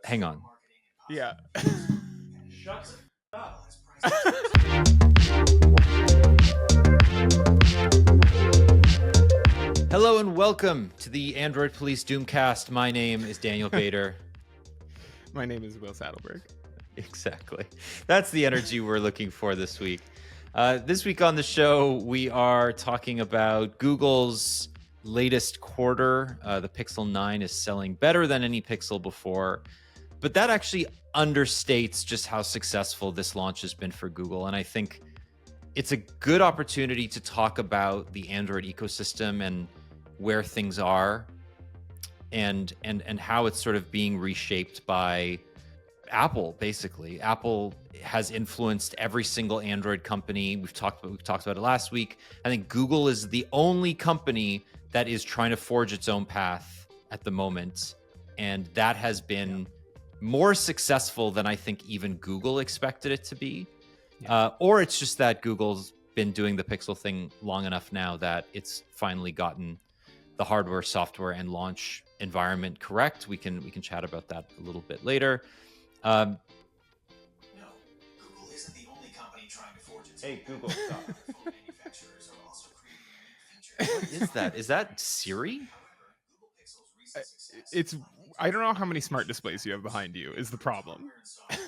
Hang on. Yeah. Shut up. Hello and welcome to the Android Police Doomcast. My name is Daniel Bader. My name is Will Sattelberg. Exactly. That's the energy we're looking for this week. This week on the show, we are talking about Google's latest quarter. The Pixel 9 is selling better than any Pixel before, but that actually understates just how successful this launch has been for Google. And I think it's a good opportunity to talk about the Android ecosystem and where things are and how it's sort of being reshaped by Apple. Basically, Apple has influenced every single Android company. We've talked about it last week. I think Google is the only company that is trying to forge its own path at the moment, and that has been more successful than I think even Google expected it to be. Or it's just that Google's been doing the Pixel thing long enough now that it's finally gotten the hardware, software, and launch environment correct. We can chat about that a little bit later. No, Google isn't the only company trying to forge its Hey, Google, stop. phone manufacturers are also creating unique features. What is that? Is that Siri? However, Google Pixel's recent success It's I don't know how many smart displays you have behind you is the problem. hardware and software.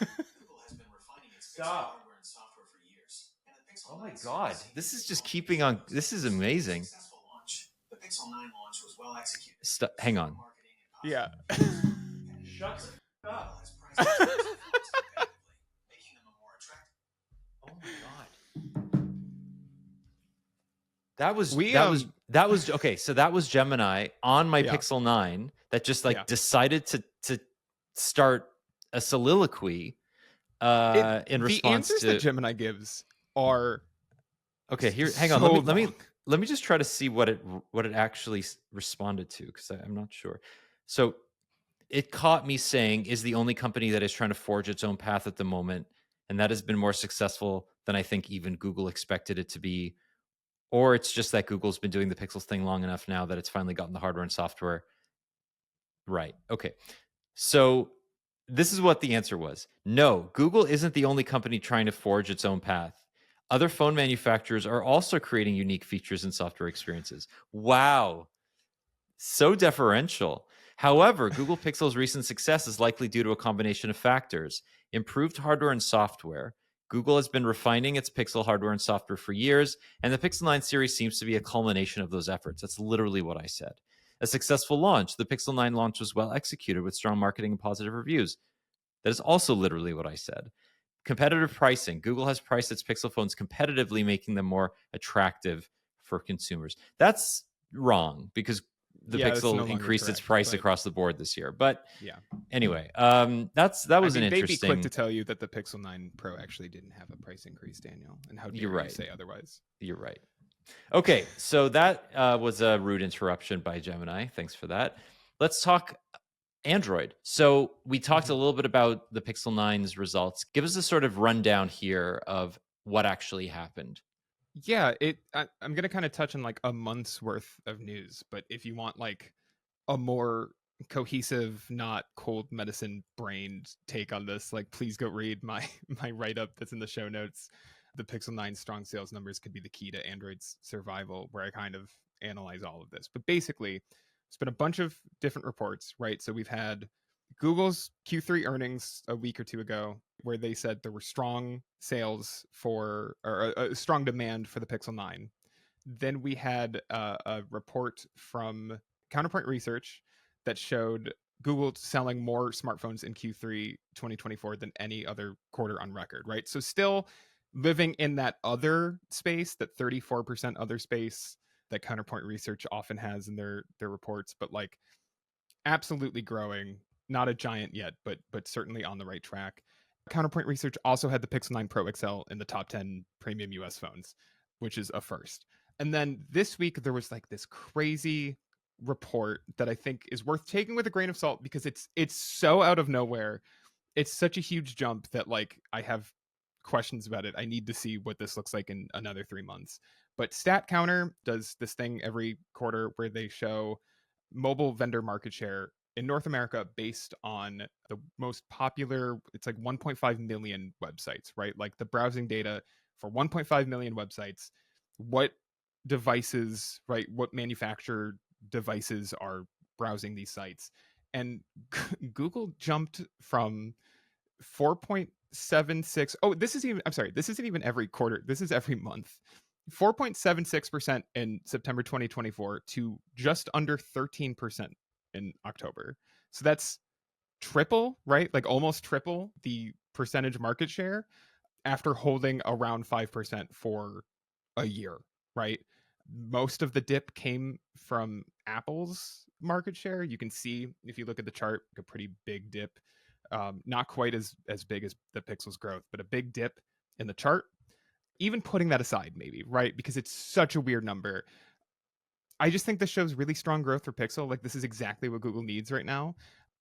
Google has been refining its Pixel Stop. hardware and software for years. And the Pixel Oh my 9 God, series this is is just also keeping on. This is amazing. successful launch. The Pixel 9 launch was well executed. Hang on. Marketing and Yeah. Shut up. Making them a more attractive. Oh my God. That was okay. So that was Gemini on my Pixel 9 that just decided to start a soliloquy in response the answers to that Gemini gives are okay. Here, hang on. so Let me just try to see what it actually responded to, because I'm not sure. So it caught me saying is the only company that is trying to forge its own path at the moment, and that has been more successful than I think even Google expected it to be. Or it's just that Google's been doing the Pixels thing long enough now that it's finally gotten the hardware and software right. Okay. So this is what the answer was. No, Google isn't the only company trying to forge its own path. Other phone manufacturers are also creating unique features and software experiences. Wow. So deferential. However, Google Pixel's recent success is likely due to a combination of factors: improved hardware and software. Google has been refining its Pixel hardware and software for years, and the Pixel 9 series seems to be a culmination of those efforts. That's literally what I said. A successful launch. The Pixel 9 launch was well executed with strong marketing and positive reviews. That is also literally what I said. Competitive pricing. Google has priced its Pixel phones competitively, making them more attractive for consumers. That's wrong, because the Pixel increased its price across the board this year. But anyway, that was an interesting. They'd be quick to tell you that the Pixel 9 Pro actually didn't have a price increase, Daniel. And how dare you say otherwise? You're right. Okay, so that was a rude interruption by Gemini. Thanks for that. Let's talk Android. So we talked a little bit about the Pixel 9's results. Give us a sort of rundown here of what actually happened. Yeah, I'm going to kind of touch on like a month's worth of news, but if you want like a more cohesive, not cold medicine brained take on this, like please go read my write-up that's in the show notes. The Pixel 9 strong sales numbers could be the key to Android's survival, where I kind of analyze all of this. But basically, it's been a bunch of different reports, right? So we've had Google's Q3 earnings a week or two ago, where they said there were strong sales for, or a strong demand for the Pixel 9. Then we had a report from Counterpoint Research that showed Google selling more smartphones in Q3 2024 than any other quarter on record, right? So still living in that other space, that 34% other space that Counterpoint Research often has in their reports, but like absolutely growing. Not a giant yet, but certainly on the right track. Counterpoint Research also had the Pixel 9 Pro XL in the top 10 premium US phones, which is a first. And then this week there was like this crazy report that I think is worth taking with a grain of salt, because it's so out of nowhere. It's such a huge jump that like I have questions about it. I need to see what this looks like in another 3 months. But StatCounter does this thing every quarter where they show mobile vendor market share in North America based on the most popular, it's like 1.5 million websites, right? Like the browsing data for 1.5 million websites, what devices, right? What manufacturer devices are browsing these sites? And Google jumped from 4.76. Oh, this is even, I'm sorry, this isn't even every quarter. This is every month. 4.76% in September 2024 to just under 13% in October. So that's triple, right? Like almost triple the percentage market share after holding around 5% for a year, right? Most of the dip came from Apple's market share. You can see if you look at the chart, a pretty big dip. Not quite as big as the Pixel's growth, but a big dip in the chart. Even putting that aside, maybe, right? Because it's such a weird number. I just think this shows really strong growth for Pixel. Like this is exactly what Google needs right now.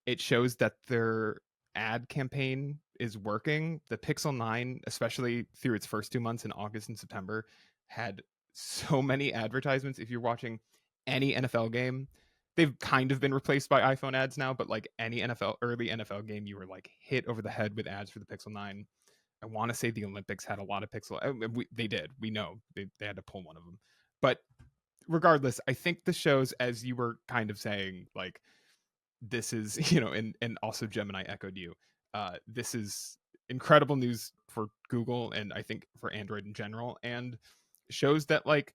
It shows that their ad campaign is working. The Pixel 9, especially through its first 2 months in August and September, had so many advertisements. If you're watching any NFL game, they've kind of been replaced by iPhone ads now, but like any early NFL game, you were like hit over the head with ads for the Pixel 9. I want to say the Olympics had a lot of Pixel. They did. We know they had to pull one of them. But regardless, I think the shows, as you were kind of saying, like this is, and also Gemini echoed you. This is incredible news for Google and I think for Android in general, and shows that like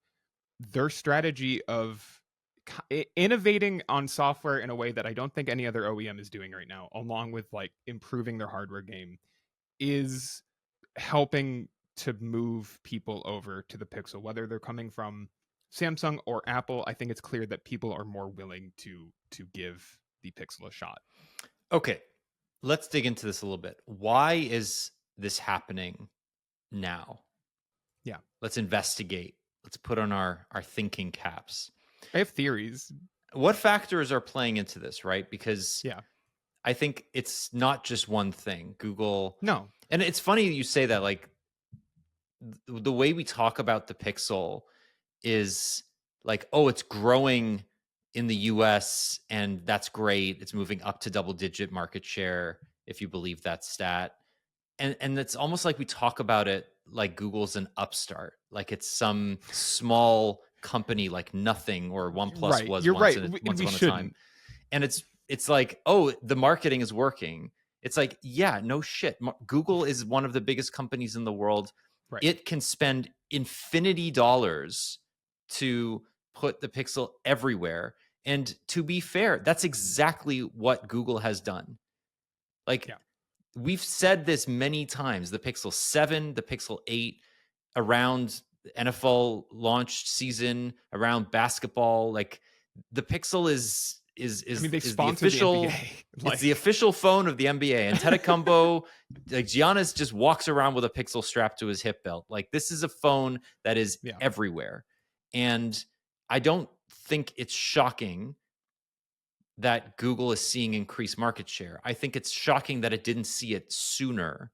their strategy of innovating on software in a way that I don't think any other OEM is doing right now, along with like improving their hardware game, is helping to move people over to the Pixel, whether they're coming from Samsung or Apple. I think it's clear that people are more willing to give the Pixel a shot. Okay, let's dig into this a little bit. Why is this happening now? Yeah. Let's investigate. Let's put on our thinking caps. I have theories. What factors are playing into this, right? Because Yeah. I think it's not just one thing. Google. No. And it's funny you say that, like the way we talk about the Pixel is like, oh, it's growing in the US and that's great. It's moving up to double digit market share, if you believe that stat. And it's almost like we talk about it like Google's an upstart, like it's some small company like nothing, or OnePlus Right. was You're once right. once We upon a time. shouldn't. And it's like, oh, the marketing is working. It's like, yeah, no shit. Google is one of the biggest companies in the world. Right. It can spend infinity dollars to put the Pixel everywhere. And to be fair, that's exactly what Google has done. Like, Yeah. we've said this many times. The Pixel 7, the Pixel 8, around NFL launch season, around basketball, like the Pixel is I mean, they the sponsored the official. NBA. It's the official phone of the NBA. And Tedecumbo, like Giannis, just walks around with a Pixel strapped to his hip belt. Like this is a phone that is everywhere, and I don't think it's shocking that Google is seeing increased market share. I think it's shocking that it didn't see it sooner.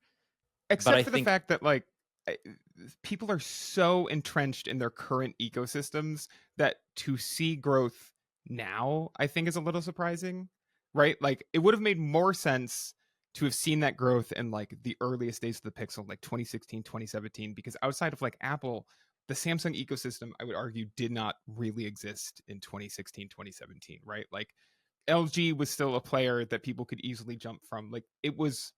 Except for the fact that like people are so entrenched in their current ecosystems that to see growth now, I think, is a little surprising, right? Like it would have made more sense to have seen that growth in like the earliest days of the Pixel, like 2016, 2017, because outside of like Apple, the Samsung ecosystem, I would argue, did not really exist in 2016, 2017, right? Like LG was still a player that people could easily jump from. Like it was,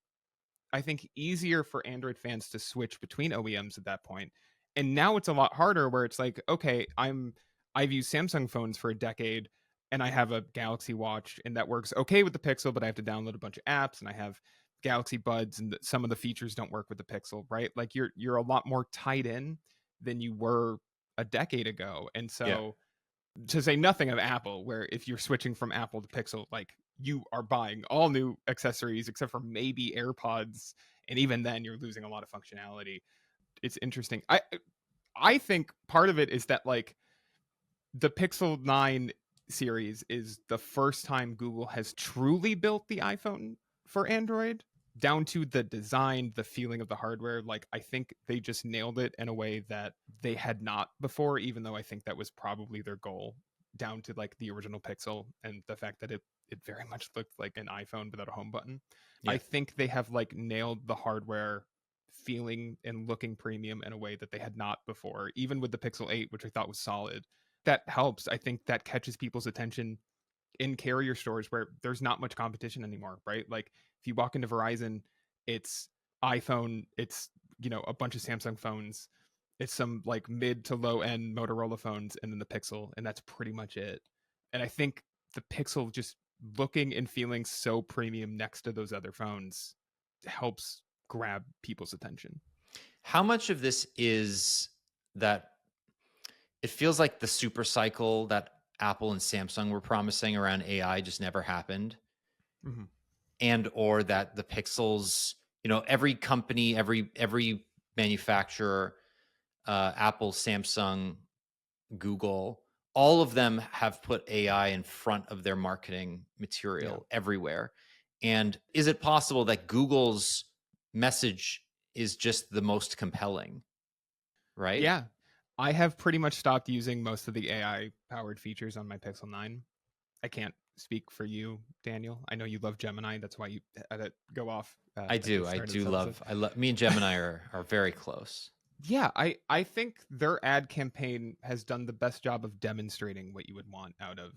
I think, easier for Android fans to switch between OEMs at that point. And now it's a lot harder where it's like, okay, I've used Samsung phones for a decade and I have a Galaxy Watch and that works okay with the Pixel, but I have to download a bunch of apps and I have Galaxy Buds and some of the features don't work with the Pixel, right? Like you're a lot more tied in than you were a decade ago. And so to say nothing of Apple, where if you're switching from Apple to Pixel, like you are buying all new accessories except for maybe AirPods, and even then you're losing a lot of functionality. It's interesting. I think part of it is that like the Pixel 9 series is the first time Google has truly built the iPhone for Android, down to the design, the feeling of the hardware. Like I think they just nailed it in a way that they had not before, even though I think that was probably their goal, down to like the original Pixel and the fact that it it very much looked like an iPhone without a home button. I Yeah. think they have like nailed the hardware feeling and looking premium in a way that they had not before, even with the Pixel 8, which I thought was solid. That helps. I think that catches people's attention in carrier stores where there's not much competition anymore, right? Like if you walk into Verizon, it's iPhone, it's, you know, a bunch of Samsung phones, it's some like mid to low end Motorola phones, and then the Pixel, and that's pretty much it. And I think the Pixel just looking and feeling so premium next to those other phones helps grab people's attention. How much of this is that it feels like the super cycle that Apple and Samsung were promising around AI just never happened, Mm-hmm. and or that the Pixels, you know, every company, every manufacturer, Apple, Samsung, Google, all of them have put AI in front of their marketing Yeah. material everywhere. And is it possible that Google's message is just the most compelling, right? Yeah. I have pretty much stopped using most of the AI powered features on my Pixel 9. I can't speak for you, Daniel. I know you love Gemini. That's why you had it go off I at the do. I start of do this episode. love. I love. Me and Gemini are very close. Yeah, I think their ad campaign has done the best job of demonstrating what you would want out of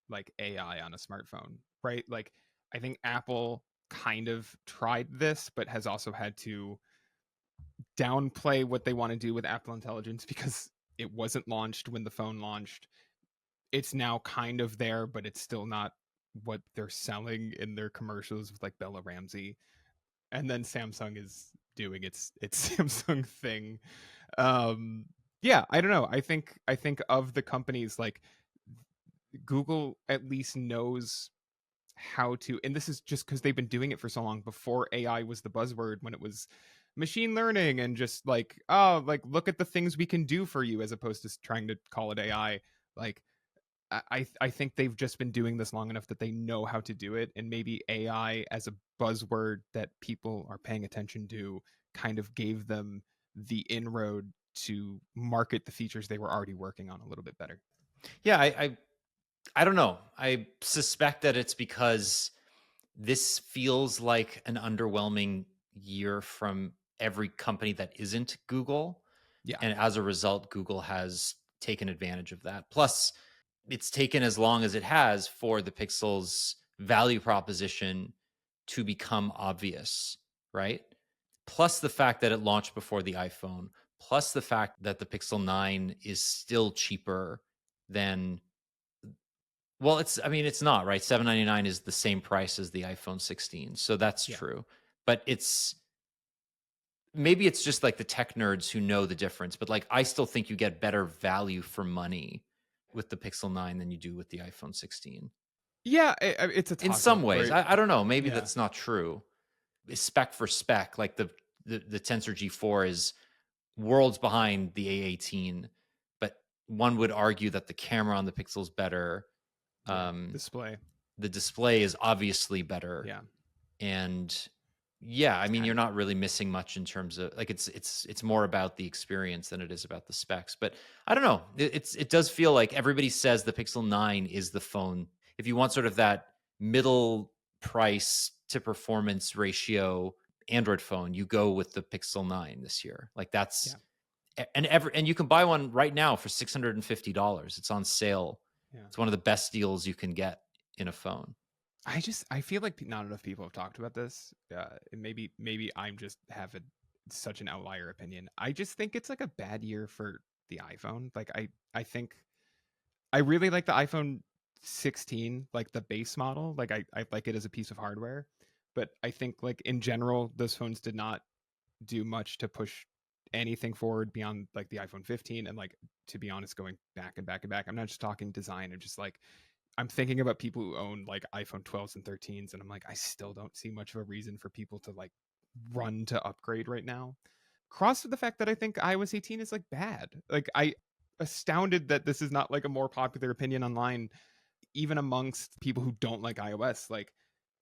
like AI on a smartphone, right? Like I think Apple kind of tried this, but has also had to downplay what they want to do with Apple Intelligence because it wasn't launched when the phone launched. It's now kind of there, but it's still not what they're selling in their commercials with like Bella Ramsey. And then Samsung is doing its Samsung thing. Yeah, I don't know. I think of the companies, like Google at least knows how to, and this is just because they've been doing it for so long. Before AI was the buzzword, when it was machine learning and just like, oh, like look at the things we can do for you, as opposed to trying to call it AI. Like I think they've just been doing this long enough that they know how to do it, and maybe AI as a buzzword that people are paying attention to kind of gave them the inroad to market the features they were already working on a little bit better. Yeah, I don't know. I suspect that it's because this feels like an underwhelming year from every company that isn't Google. Yeah, And as a result, Google has taken advantage of that. Plus, it's taken as long as it has for the Pixel's value proposition to become obvious, right? Plus the fact that it launched before the iPhone, plus the fact that the Pixel 9 is still cheaper than, well, it's not, right? $799 is the same price as the iPhone 16. So that's yeah. true. But maybe it's just like the tech nerds who know the difference, but like I still think you get better value for money with the Pixel 9 than you do with the iPhone 16. Yeah, it's a In toss some up, ways. right? I don't know, maybe Yeah. that's not true. Spec for spec, like the Tensor G4 is worlds behind the A18, but one would argue that the camera on the Pixel is better. Yeah. Um, Display. the display is obviously better, Yeah. and yeah, I It's mean, kind you're of, not really missing much in terms of like it's more about the experience than it is about the specs. But I don't know. It does feel like everybody says the Pixel 9 is the phone. If you want sort of that middle price to performance ratio Android phone, you go with the Pixel 9 this year. Like that's yeah. and you can buy one right now for $650. It's on sale. Yeah. It's one of the best deals you can get in a phone. I feel like not enough people have talked about this. And maybe I'm just have such an outlier opinion. I just think it's like a bad year for the iPhone. Like I think I really like the iPhone 16, like the base model. Like I like it as a piece of hardware, but I think like in general those phones did not do much to push anything forward beyond like the iPhone 15. And like, to be honest, going back and back and back, I'm not just talking design, I'm just like, I'm thinking about people who own like iPhone 12s and 13s, and I'm like, I still don't see much of a reason for people to like run to upgrade right now. Crossed with the fact that I think iOS 18 is like bad. Like I astounded that this is not like a more popular opinion online, even amongst people who don't like iOS. Like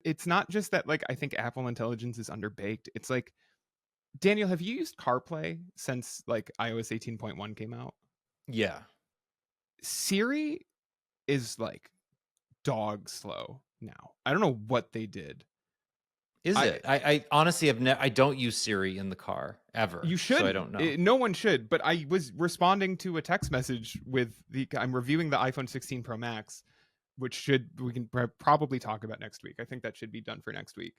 it's not just that like I think Apple Intelligence is underbaked. It's like, Daniel, have you used CarPlay since like iOS 18.1 came out? Yeah. Siri is like dog slow. now. I don't know what they did. Is I it? I honestly I don't use Siri in the car ever, You so I shouldn't. don't know. No one should. But I was responding to a text message with I'm reviewing the iPhone 16 Pro Max, which we can probably talk about next week. I think that should be done for next week.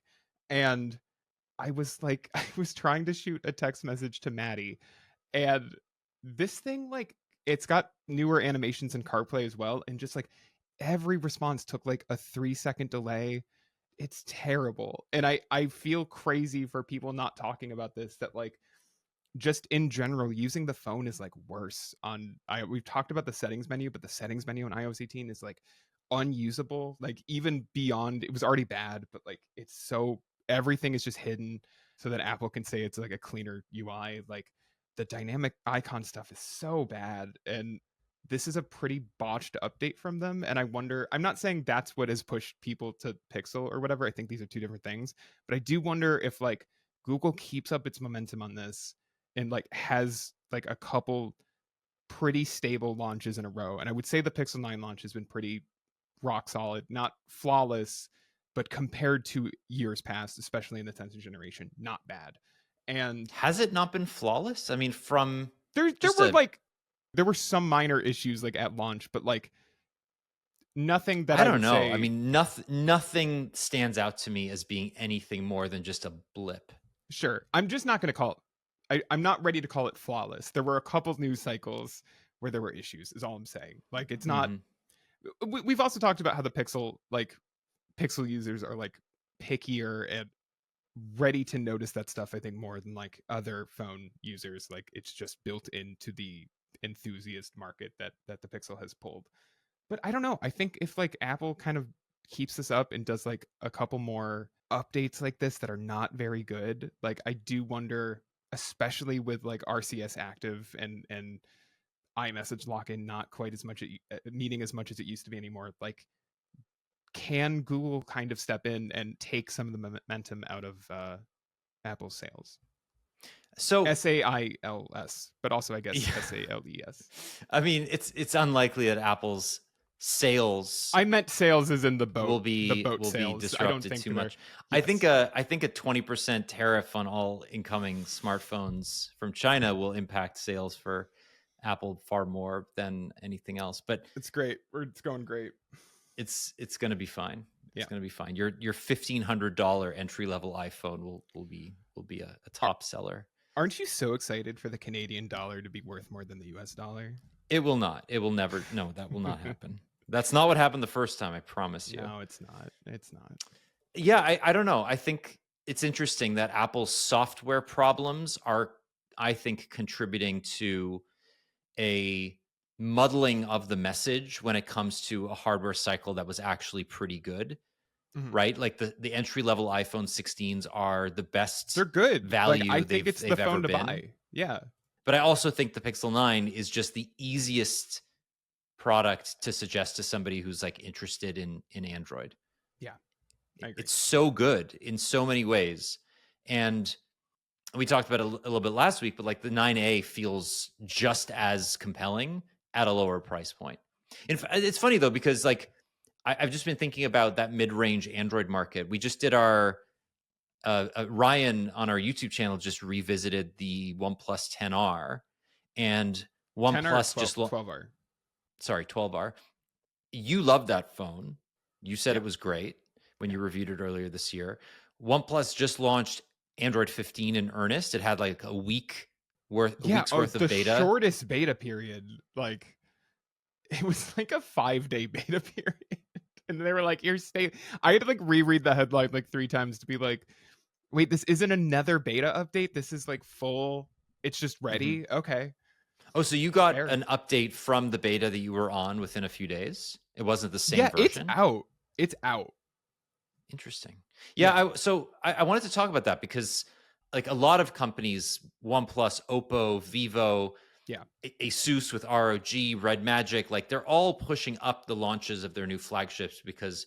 And I was like, I was trying to shoot a text message to Maddie, and this thing, like, it's got newer animations in CarPlay as well, and just like every response took like a 3-second delay. It's terrible, and I feel crazy for people not talking about this, that like just in general using the phone is like worse on we've talked about the settings menu, but the settings menu on iOS 18 is like unusable, like even beyond, it was already bad, but like it's so, everything is just hidden so that Apple can say it's like a cleaner UI. Like the dynamic icon stuff is so bad, and this is a pretty botched update from them. And I wonder, I'm not saying that's what has pushed people to Pixel or whatever, I think these are two different things, but I do wonder if like Google keeps up its momentum on this and like has like a couple pretty stable launches in a row. And I would say the Pixel 9 launch has been pretty rock solid, not flawless, but compared to years past, especially in the 10th generation, not bad. And Has it not been flawless? I mean, from there just were a like there were some minor issues like at launch, but like nothing that I I don't would know. I say. mean, nothing stands out to me as being anything more than just a blip. Sure, I'm just not going to call it. I'm not ready to call it flawless. There were a couple news cycles where there were issues, is all I'm saying. Like it's not. Hmm. We've also talked about how the Pixel users are like pickier and ready to notice that stuff, I think, more than like other phone users. Like it's just built into the enthusiast market that the Pixel has pulled. But I don't know, I think if like Apple kind of keeps this up and does like a couple more updates like this that are not very good, like I do wonder, especially with like RCS active and iMessage lock-in not quite as much meaning as much as it used to be anymore, like can Google kind of step in and take some of the momentum out of Apple's sales? So SAILS, but also I guess yeah, SALES. I mean, it's unlikely that Apple's sales I meant sales as in the boat will be sales. I don't disrupted think too they're, much. yes. I think a 20% tariff on all incoming smartphones from China will impact sales for Apple far more than anything else. But It's great. It's going great. it's going to be fine. It's Yeah. going to be fine. Your $1,500 entry level iPhone will be a Are, top seller. aren't you so excited for the Canadian dollar to be worth more than the US dollar? It will not. It will never. No, that will not happen. That's not what happened the first time. I promise you. No, it's not. It's not. Yeah, I don't know. I think it's interesting that Apple's software problems are, I think, contributing to a muddling of the message when it comes to a hardware cycle that was actually pretty good, Mhm. right? Like the entry level iPhone 16s are the best They're good. Like I value think it's the they've ever phone to been. buy. Yeah. But I also think the Pixel 9 is just the easiest product to suggest to somebody who's like interested in Android. Yeah. I agree. It's so good in so many ways. And we talked about it a little bit last week, but like the 9A feels just as compelling at a lower price point. It's funny though, because like I've just been thinking about that mid-range Android market. We just did our Ryan on our YouTube channel just revisited the OnePlus 10R, and 10 or OnePlus 12, 12R. sorry, 12R. You loved that phone. You said Yeah. it was great when Yeah. you reviewed it earlier this year. OnePlus just launched Android 15 in earnest. It had like a week's Yeah. Oh, worth of the beta. shortest beta period. Like it was like a 5-day beta period. And they were like, here's stay. I had to like reread the headline like 3 times to be like, wait, this isn't another beta update. This is like full. It's just Mhm. ready. Okay. Oh, so you got Fair. an update from the beta that you were on within a few days? It wasn't the same Yeah, it's version? out. It's out. Interesting. Yeah. Yeah, I wanted to talk about that because like a lot of companies, OnePlus, Oppo, Vivo, Yeah. Asus with ROG, Red Magic, like they're all pushing up the launches of their new flagships because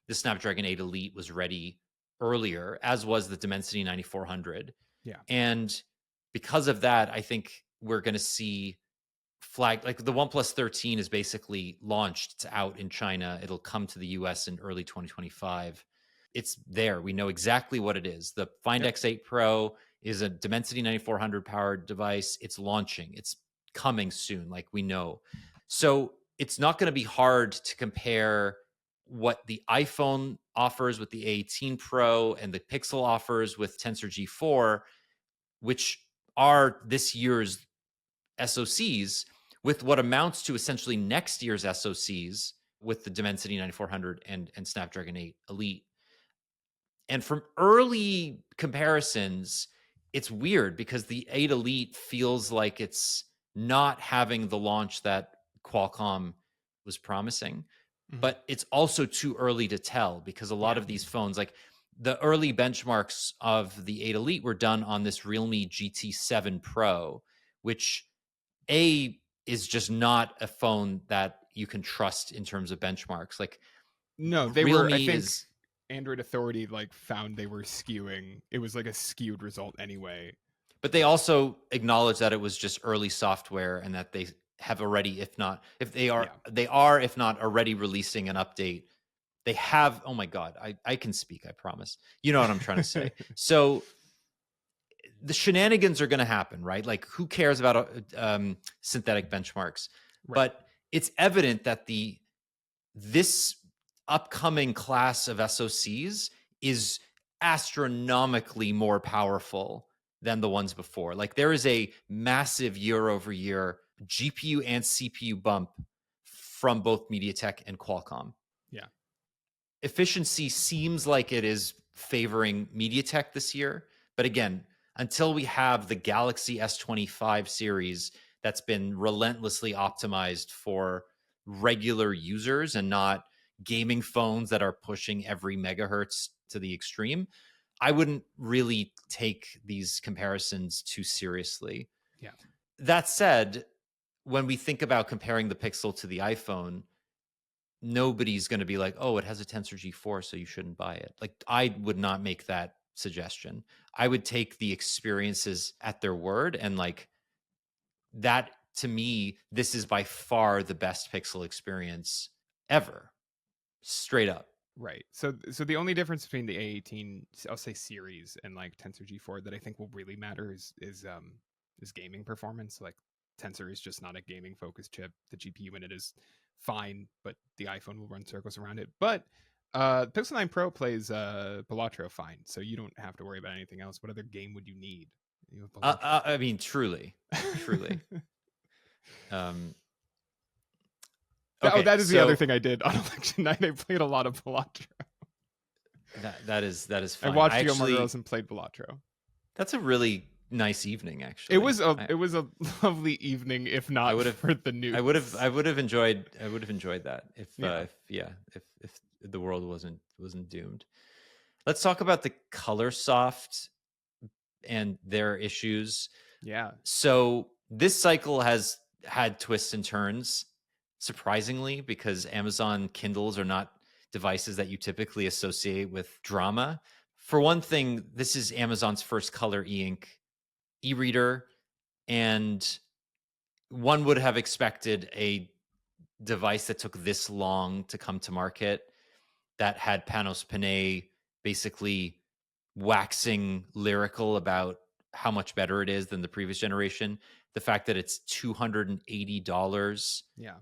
the Snapdragon 8 Elite was ready earlier, as was the Dimensity 9400. Yeah. And because of that, I think we're going to see flag, like the OnePlus 13 is basically launched. It's out in China. It'll come to the US in early 2025. It's there. We know exactly what it is. The Find Yep. X8 Pro is a Dimensity 9400 powered device. It's launching. It's coming soon, like we know. So it's not going to be hard to compare what the iPhone offers with the A18 Pro and the Pixel offers with Tensor G4, which are this year's SoCs, with what amounts to essentially next year's SoCs with the Dimensity 9400 and Snapdragon 8 Elite. And from early comparisons, it's weird because the 8 Elite feels like it's not having the launch that Qualcomm was promising. Mhm. But it's also too early to tell because a lot Yeah. of these phones, like the early benchmarks of the 8 Elite, were done on this Realme GT7 Pro, which is just not a phone that you can trust in terms of benchmarks. Like No, they were. Realme I think is, Android Authority like found they were skewing. It was like a skewed result anyway. but they also acknowledge that it was just early software and that they have already, if they are, if not already releasing an update. They have, oh my God, I can speak, I promise. You know what I'm trying to say. So the shenanigans are going to happen, right? Like, who cares about synthetic benchmarks? Right. But it's evident that this upcoming class of SoCs is astronomically more powerful than the ones before. Like, there is a massive year over year GPU and CPU bump from both MediaTek and Qualcomm. Yeah. Efficiency seems like it is favoring MediaTek this year. But again, until we have the Galaxy S25 series that's been relentlessly optimized for regular users and not gaming phones that are pushing every megahertz to the extreme, I wouldn't really take these comparisons too seriously. Yeah. That said, when we think about comparing the Pixel to the iPhone, nobody's going to be like, oh, it has a Tensor G4, so you shouldn't buy it. Like, I would not make that suggestion. I would take the experiences at their word. And like that, to me, this is by far the best Pixel experience ever. Straight up. Right. So the only difference between the A18, I'll say series, and like Tensor G4 that I think will really matter is gaming performance. Like Tensor is just not a gaming focused chip. The GPU in it is fine, but the iPhone will run circles around it. But Pixel 9 Pro plays Balatro fine, so you don't have to worry about anything else. What other game would you need? You have Balatro. I mean, truly. Um, okay, that is the so other thing I did on election night. I played a lot of Balatro. that is I fine. watched Gilmore Girls and played Balatro. That's a really nice evening, actually. It was a lovely evening, if not for the news. I would have enjoyed that if the world wasn't doomed. Let's talk about the Colorsoft and their issues. Yeah. So this cycle has had twists and turns, surprisingly, because Amazon Kindles are not devices that you typically associate with drama. For one thing, this is Amazon's first color e-ink e-reader, and one would have expected a device that took this long to come to market, that had Panos Panay basically waxing lyrical about how much better it is than the previous generation. The fact that it's $280 Yeah.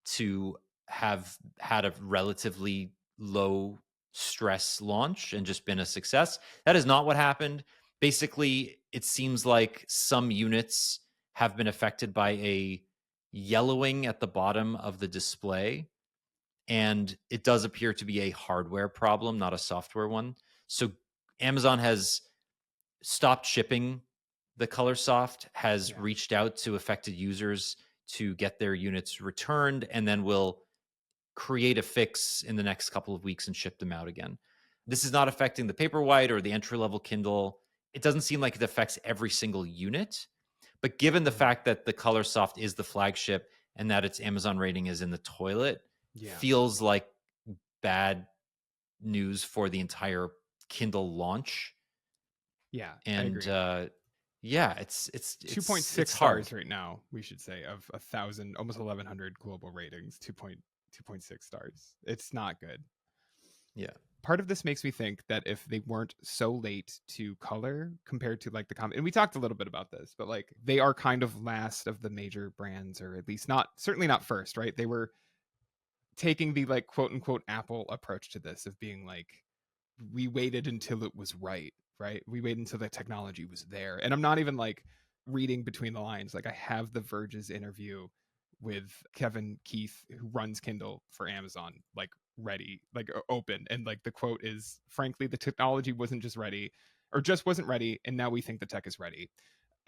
to have had a relatively low stress launch and just been a success. That is not what happened. Basically, it seems like some units have been affected by a yellowing at the bottom of the display. And it does appear to be a hardware problem, not a software one. So Amazon has stopped shipping the Colorsoft, has reached out to affected users to get their units returned, and then will create a fix in the next couple of weeks and ship them out again. This is not affecting the Paperwhite or the entry-level Kindle. It doesn't seem like it affects every single unit, but given the fact that the Colorsoft is the flagship and that its Amazon rating is in the toilet, feels like bad news for the entire Kindle launch. Yeah. And I agree. Yeah, it's 2.6 hard. stars right now, we should say, of 1,000, almost 1,100 global ratings. 2.6 stars. It's not good. Yeah. Part of this makes me think that if they weren't so late to color compared to like the comic, and we talked a little bit about this, but like they are kind of last of the major brands, or at least not, certainly not first, right? They were taking the like quote unquote Apple approach to this of being like, we waited until it was right? We waited until the technology was there. And I'm not even like reading between the lines. Like I have the Verge's interview with Kevin Keith, who runs Kindle for Amazon, like ready, like open. And like the quote is, frankly, the technology wasn't just ready or just wasn't ready. And now we think the tech is ready.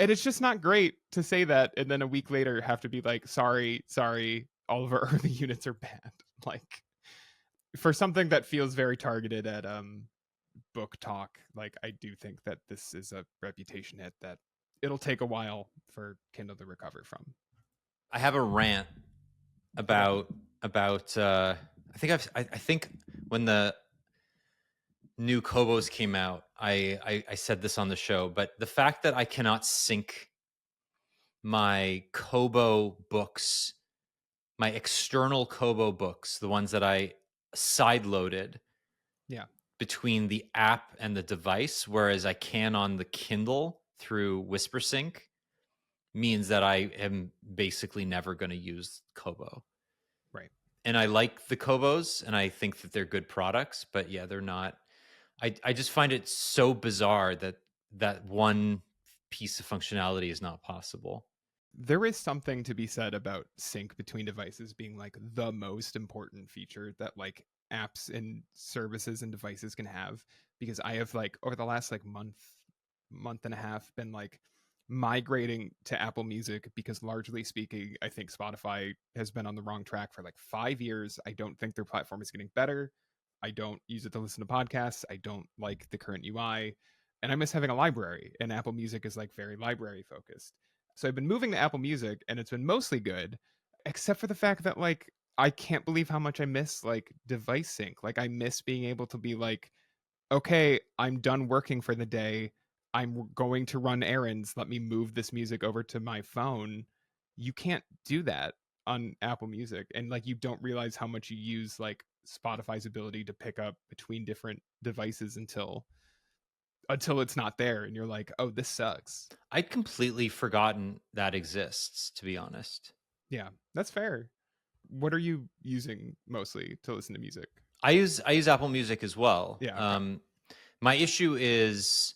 And it's just not great to say that. And then a week later have to be like, sorry, all of our early units are bad. Like for something that feels very targeted at book talk, like I do think that this is a reputation hit that it'll take a while for Kindle to recover from. I have a rant Okay. about I think when the new Kobos came out, I said this on the show, but the fact that I cannot sync my Kobo books, my external Kobo books, the ones that I side loaded Yeah. between the app and the device, whereas I can on the Kindle through WhisperSync, means that I am basically never going to use Kobo. Right. And I like the Kobos and I think that they're good products, but yeah, they're not. I just find it so bizarre that that one piece of functionality is not possible. There is something to be said about sync between devices being like the most important feature that like apps and services and devices can have, because I have like over the last like month and a half been like migrating to Apple Music because largely speaking, I think Spotify has been on the wrong track for like 5 years. I don't think their platform is getting better. I don't use it to listen to podcasts. I don't like the current UI, and I miss having a library, and Apple Music is like very library focused. So I've been moving to Apple Music and it's been mostly good, except for the fact that like I can't believe how much I miss like device sync. Like I miss being able to be like, okay, I'm done working for the day. I'm going to run errands. Let me move this music over to my phone. You can't do that on Apple Music. And like you don't realize how much you use like Spotify's ability to pick up between different devices until it's not there and you're like, "Oh, this sucks." I'd completely forgotten that exists, to be honest. Yeah, that's fair. What are you using mostly to listen to music? I use Apple Music as well. Yeah, okay. My issue is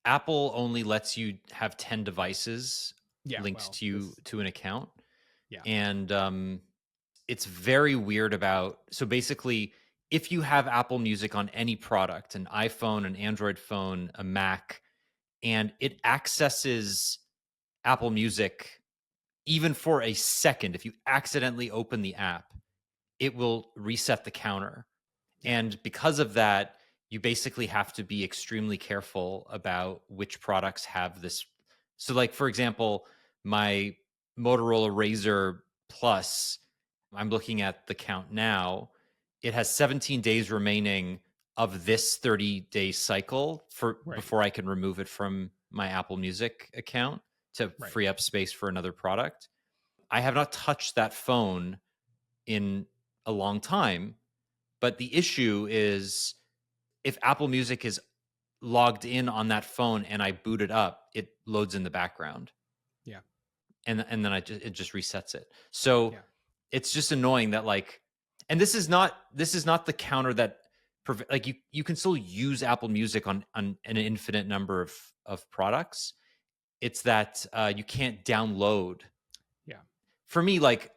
Apple only lets you have 10 devices Yeah, linked well, to you this to an account, yeah, and it's very weird about. So basically, if you have Apple Music on any product, an iPhone, an Android phone, a Mac, and it accesses Apple Music even for a second, if you accidentally open the app, it will reset the counter. yeah, And because of that, you basically have to be extremely careful about which products have this. So, like, for example, my Motorola Razr Plus, I'm looking at the count now. It has 17 days remaining of this 30-day cycle for right, before I can remove it from my Apple Music account to right. free up space for another product. I have not touched that phone in a long time, but the issue is if Apple Music is logged in on that phone and I boot it up, it loads in the background, Yeah, and then it just resets it. So yeah, it's just annoying that like, and this is not the counter that like you can still use Apple Music on an infinite number of products. It's that you can't download. yeah. For me, like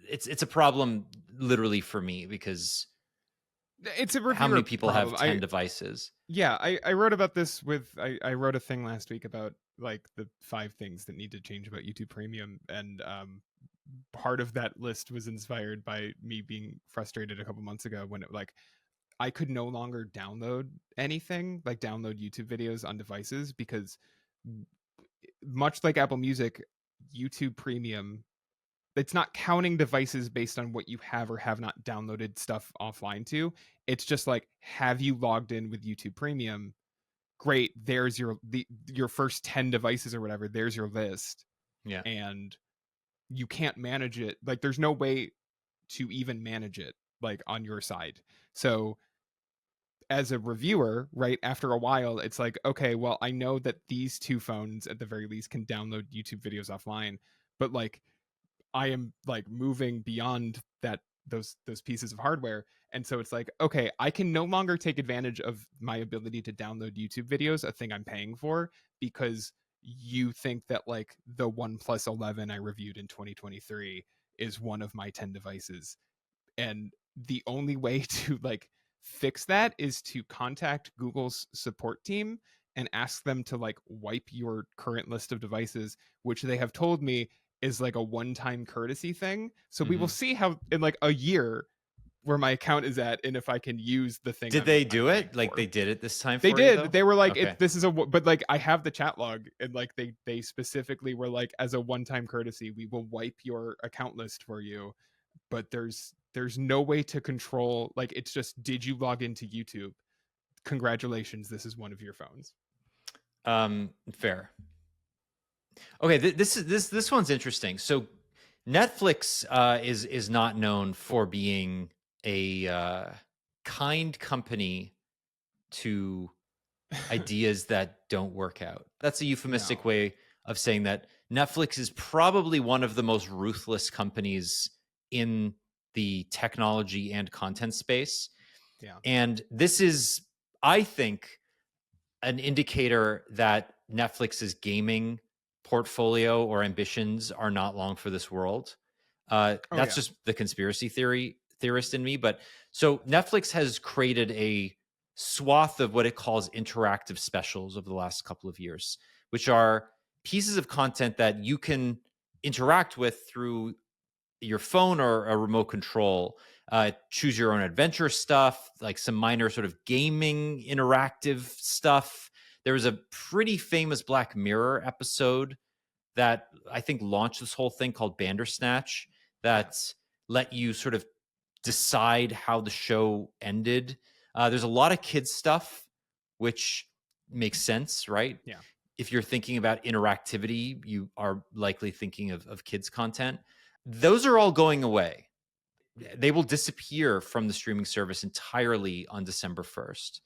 it's a problem literally for me because It's a how many reviewer people have problem. 10 devices? I wrote about this with I wrote a thing last week about like the 5 things that need to change about YouTube Premium, and part of that list was inspired by me being frustrated a couple months ago when it like I could no longer download anything, like download YouTube videos on devices, because much like Apple Music, YouTube Premium, it's not counting devices based on what you have or have not downloaded stuff offline to. It's just like, have you logged in with YouTube Premium? great, there's your first 10 devices or whatever, there's your list, Yeah. and you can't manage it. Like there's no way to even manage it like on your side. So as a reviewer, right, after a while, it's like, okay, well, I know that these two phones at the very least can download YouTube videos offline, but like I am like moving beyond that, those pieces of hardware. And so it's like, okay, I can no longer take advantage of my ability to download YouTube videos, a thing I'm paying for, because you think that like the OnePlus 11 I reviewed in 2023 is one of my 10 devices. And the only way to like fix that is to contact Google's support team and ask them to like wipe your current list of devices, which they have told me is like a one-time courtesy thing. So we will Mhm. see how in like a year where my account is at and if I can use the thing Did they I'm do paying it? Like for. they did it this time They for you did. though? They were like, Okay. this is a, but like I have the chat log, and like they specifically were like, as a one-time courtesy, we will wipe your account list for you, but there's no way to control, like it's just, did you log into YouTube? Congratulations, this is one of your phones. Fair. Okay, this one's interesting. So Netflix is not known for being a kind company to ideas that don't work out. That's a euphemistic No. way of saying that Netflix is probably one of the most ruthless companies in the technology and content space. Yeah. And this is, I think, an indicator that Netflix's gaming portfolio or ambitions are not long for this world. Oh That's yeah. just the conspiracy theorist in me. But so Netflix has created a swath of what it calls interactive specials over the last couple of years, which are pieces of content that you can interact with through your phone or a remote control. Choose your own adventure stuff, like some minor sort of gaming interactive stuff. There was a pretty famous Black Mirror episode that I think launched this whole thing called Bandersnatch Yeah. that let you sort of decide how the show ended. There's a lot of kids stuff, which makes sense, right? Yeah. If you're thinking about interactivity, you are likely thinking of kids content. Those are all going away. They will disappear from the streaming service entirely on December 1st.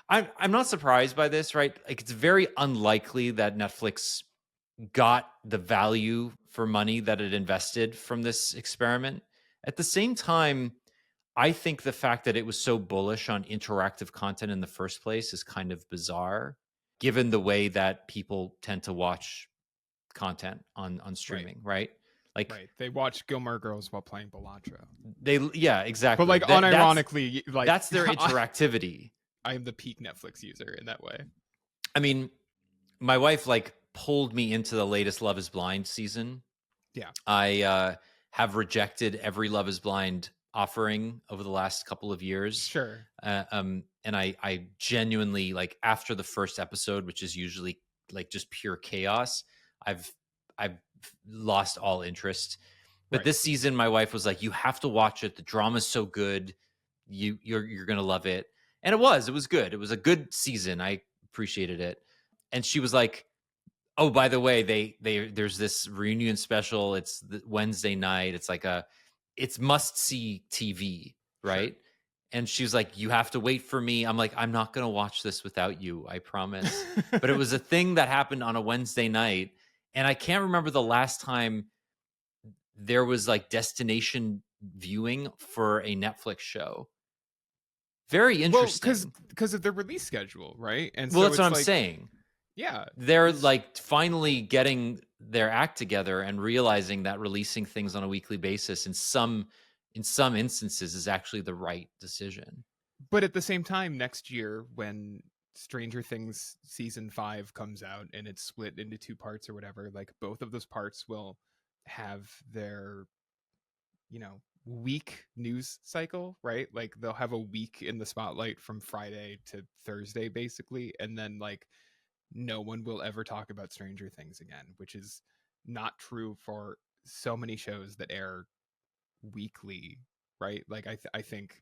I'm not surprised by this, right? Like it's very unlikely that Netflix got the value for money that it invested from this experiment. At the same time, I think the fact that it was so bullish on interactive content in the first place is kind of bizarre, given the way that people tend to watch content on Right. streaming, right? Like Right. They watch Gilmore Girls while playing Balatro. yeah, But exactly. like unironically, like That's their interactivity. I am the peak Netflix user in that way. I mean, my wife like pulled me into the latest Love is Blind season. Yeah. I have rejected every Love is Blind offering over the last couple of years. Sure. And I genuinely like after the first episode, which is usually like just pure chaos, I've lost all interest. But Right. this season, my wife was like, "You have to watch it. The drama's so good. You're gonna love it." And it was good. It was a good season. I appreciated it. And she was like, "Oh, by the way, there's this reunion special. It's the Wednesday night. It's like it's must see TV, Sure. right?" And she's like, "You have to wait for me." I'm like, "I'm not gonna watch this without you. I promise." But it was a thing that happened on a Wednesday night, and I can't remember the last time there was like destination viewing for a Netflix show. Very Well, interesting. because of the release schedule, right? And Well, so that's what it's I'm like, saying. yeah, They're it's like finally getting their act together and realizing that releasing things on a weekly basis in some instances is actually the right decision. but at the same time, next year when Stranger Things season 5 comes out and it's split into two parts or whatever, like both of those parts will have their, week news cycle, right? Like they'll have a week in the spotlight from Friday to Thursday, basically, and then like no one will ever talk about Stranger Things again, which is not true for so many shows that air weekly, right? Like I think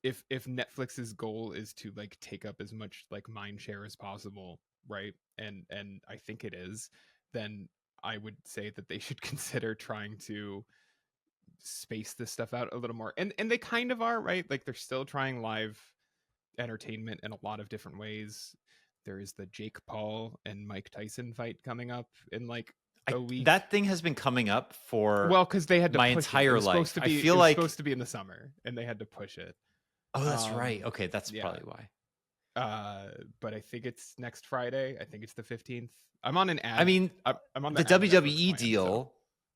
if Netflix's goal is to like take up as much like mind share as possible, right? And I think it is, then I would say that they should consider trying to space this stuff out a little more. And they kind of are, right? Like they're still trying live entertainment in a lot of different ways. There is the Jake Paul and Mike Tyson fight coming up in like a week. That thing has been coming up for Well, because they had to my push it. It entire was supposed life. to I be. feel It was like, supposed to be in the summer, and they had to push it. oh, that's right. Okay, that's yeah. probably why. But I think it's next Friday. I think it's the 15th. I'm on an ad. I mean, I'm on the ad Netflix WWE plan, deal. so-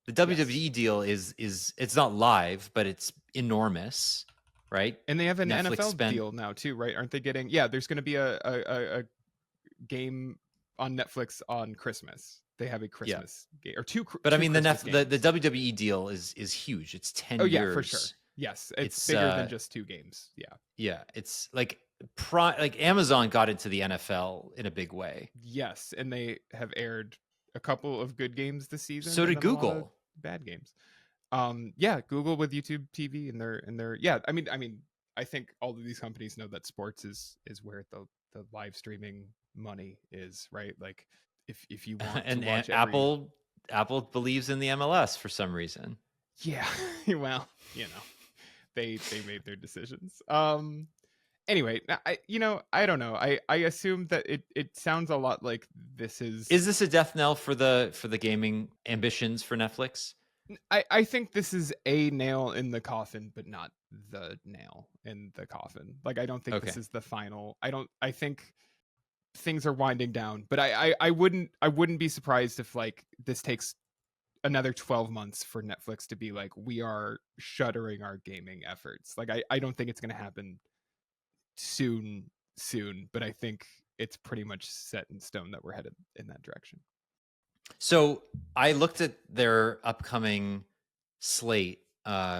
The WWE deal is it's not live, but it's enormous, right? And they have an Netflix NFL spent- deal now too, right? Aren't they getting? Yeah, there's going to be a game on Netflix on Christmas. They have a Christmas game or two. But I two mean, Christmas the games. WWE deal is huge. It's 10 Oh years. yeah, for sure. Yes, it's It's, bigger than just 2 games. Yeah. Yeah, it's like Amazon got into the NFL in a big way. Yes, and they have aired a couple of good games this season. So and did then a lot of Google. bad games. Yeah, Google with YouTube TV and their yeah. I mean, I think all of these companies know that sports is where the live streaming money is, right? Like if you want And to watch Apple believes in the MLS for some reason. yeah, well, they made their decisions. Anyway, I don't know. I assume that it sounds a lot like this is this a death knell for the gaming ambitions for Netflix? I think this is a nail in the coffin, but not the nail in the coffin. Like I don't think this is the final. I think things are winding down, but I wouldn't be surprised if like this takes another 12 months for Netflix to be like, we are shuttering our gaming efforts. Like I don't think it's going to happen soon, but I think it's pretty much set in stone that we're headed in that direction. So I looked at their upcoming slate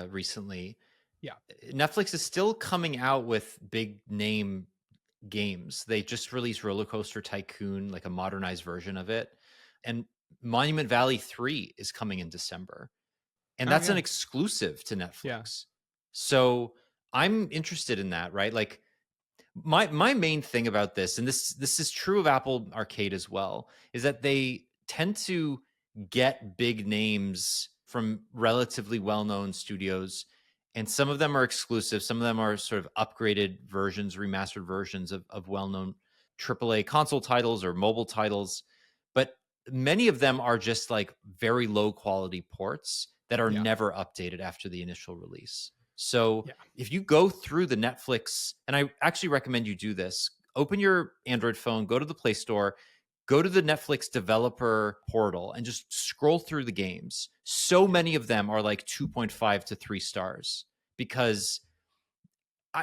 recently. Yeah. Netflix is still coming out with big name games. They just released Roller Coaster Tycoon, like a modernized version of it. And Monument Valley 3 is coming in December. And that's an exclusive to Netflix. Yeah. So I'm interested in that, right? Like my main thing about this, and this is true of Apple Arcade as well, is that they tend to get big names from relatively well-known studios, and some of them are exclusive, some of them are sort of upgraded versions, remastered versions of well-known AAA console titles or mobile titles, but many of them are just like very low quality ports that are never updated after the initial release. So if you go through the Netflix, and I actually recommend you do this, open your Android phone, go to the Play Store, go to the Netflix developer portal and just scroll through the games. So many of them are like 2.5 to 3 stars because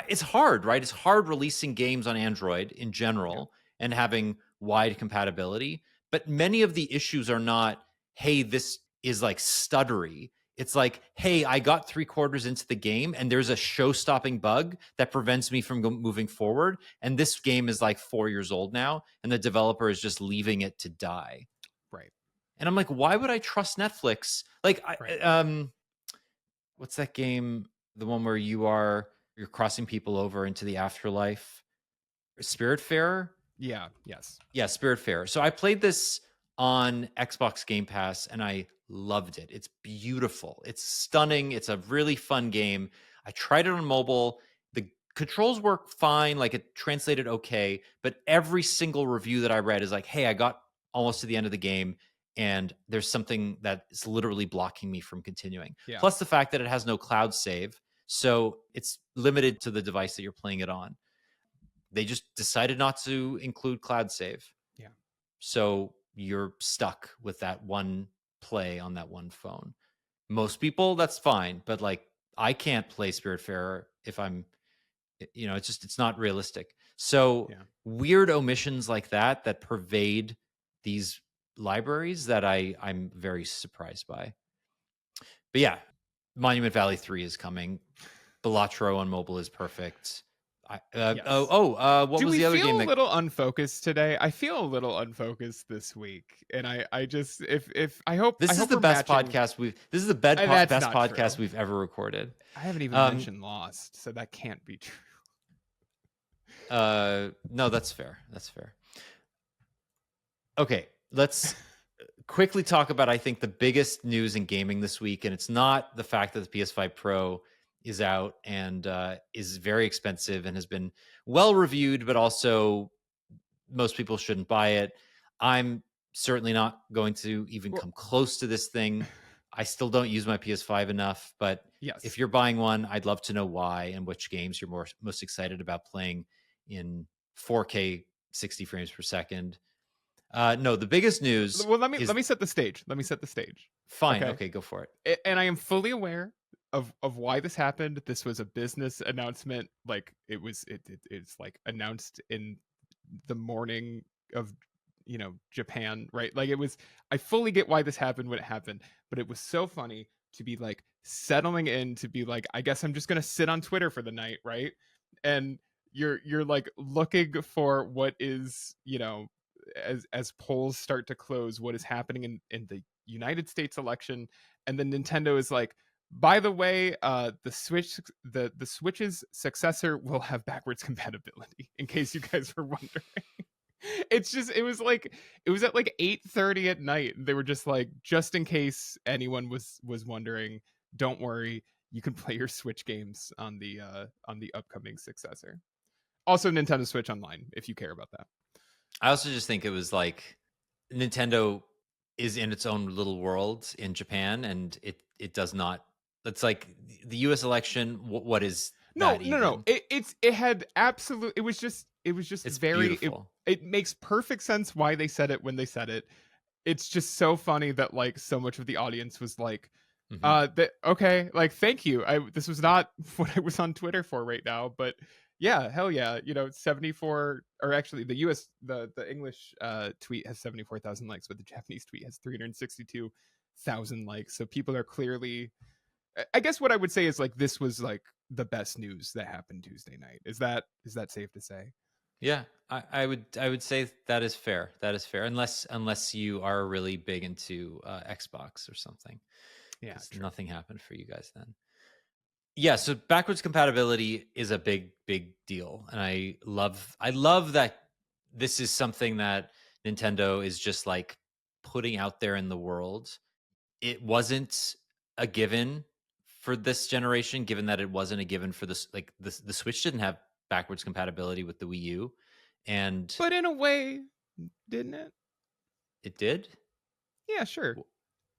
it's hard, right? It's hard releasing games on Android in general and having wide compatibility. But many of the issues are not, hey, this is like stuttery. It's like, hey, I got 3/4 into the game and there's a show-stopping bug that prevents me from moving forward. And this game is like 4 years old now, and the developer is just leaving it to die. Right. And I'm like, why would I trust Netflix? Like, what's that game? The one where you're crossing people over into the afterlife? Spiritfarer? Yeah. Yes. Yeah, Spiritfarer. So I played this on Xbox Game Pass and I loved it. It's beautiful. It's stunning. It's a really fun game. I tried it on mobile. The controls work fine. Like it translated okay. But every single review that I read is like, hey, I got almost to the end of the game and there's something that is literally blocking me from continuing. Yeah. Plus the fact that it has no cloud save. So it's limited to the device that you're playing it on. They just decided not to include cloud save. Yeah. So you're stuck with that one play on that one phone. Most people, that's fine. But like, I can't play Spiritfarer if I'm, it's not realistic. So weird omissions like that pervade these libraries that I'm very surprised by. But yeah, Monument Valley 3 is coming. Balatro on mobile is perfect. What was the other game? Do we feel a little unfocused today? I feel a little unfocused this week, and I just if I hope this is the best podcast This is the best podcast we've ever recorded. I haven't even mentioned Lost, so that can't be true. No, that's fair. That's fair. Okay, let's quickly talk about, I think, the biggest news in gaming this week, and it's not the fact that the PS5 Pro is out and is very expensive and has been well reviewed, but also most people shouldn't buy it. I'm certainly not going to even Well, come close to this thing. I still don't use my PS5 enough, but if yes. you're buying one, I'd love to know why and which games you're most excited about playing in 4K 60 frames per second. No, the biggest news Well, let is me set the stage. Let me set the stage. fine. Okay. Okay, go for it. And I am fully aware of why this happened. This was a business announcement. Like it's like announced in the morning of Japan, right? Like it was. I fully get why this happened when it happened, but it was so funny to be like settling in to be like, I guess I'm just gonna sit on Twitter for the night, right? And you're like looking for what is as polls start to close, what is happening in the United States election, and then Nintendo is like, by the way, the Switch's successor will have backwards compatibility. In case you guys were wondering, it was at like 8:30 at night. They were just like, just in case anyone was wondering, don't worry, you can play your Switch games on the upcoming successor. Also, Nintendo Switch Online if you care about that. I also just think it was like Nintendo is in its own little world in Japan, and it does not. It's like the U.S. election. What is No, that no, no. even? It had absolute. It was just It's very. beautiful. It makes perfect sense why they said it when they said it. It's just so funny that like so much of the audience was like, Hmm. that okay, like thank you. This was not what I was on Twitter for right now, but yeah, hell yeah. 74, or actually the US the English tweet has 74,000 likes, but the Japanese tweet has 362,000 likes. So people are clearly, I guess what I would say is like this was like the best news that happened Tuesday night. Is that safe to say? Yeah, I would say that is fair. That is fair, unless you are really big into Xbox or something, Yeah, because true. nothing happened for you guys then. Yeah, so backwards compatibility is a big deal, and I love that this is something that Nintendo is just like putting out there in the world. It wasn't a given for this generation, given that it wasn't a given for this. Like the Switch didn't have backwards compatibility with the Wii U, and But in a way, didn't it? it did. Yeah, sure.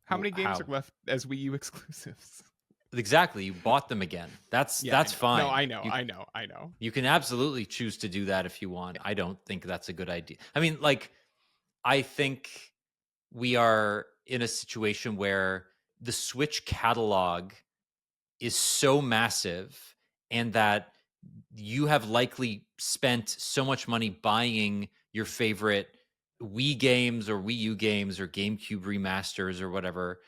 How many games are How left as Wii U exclusives? exactly? You bought them again. That's Yeah, I that's know. No, fine. I know. You I know. I know. you can absolutely choose to do that if you want. Yeah. I don't think that's a good idea. I mean, like, I think we are in a situation where the Switch catalog is so massive, and that you have likely spent so much money buying your favorite Wii games or Wii U games or GameCube remasters or whatever.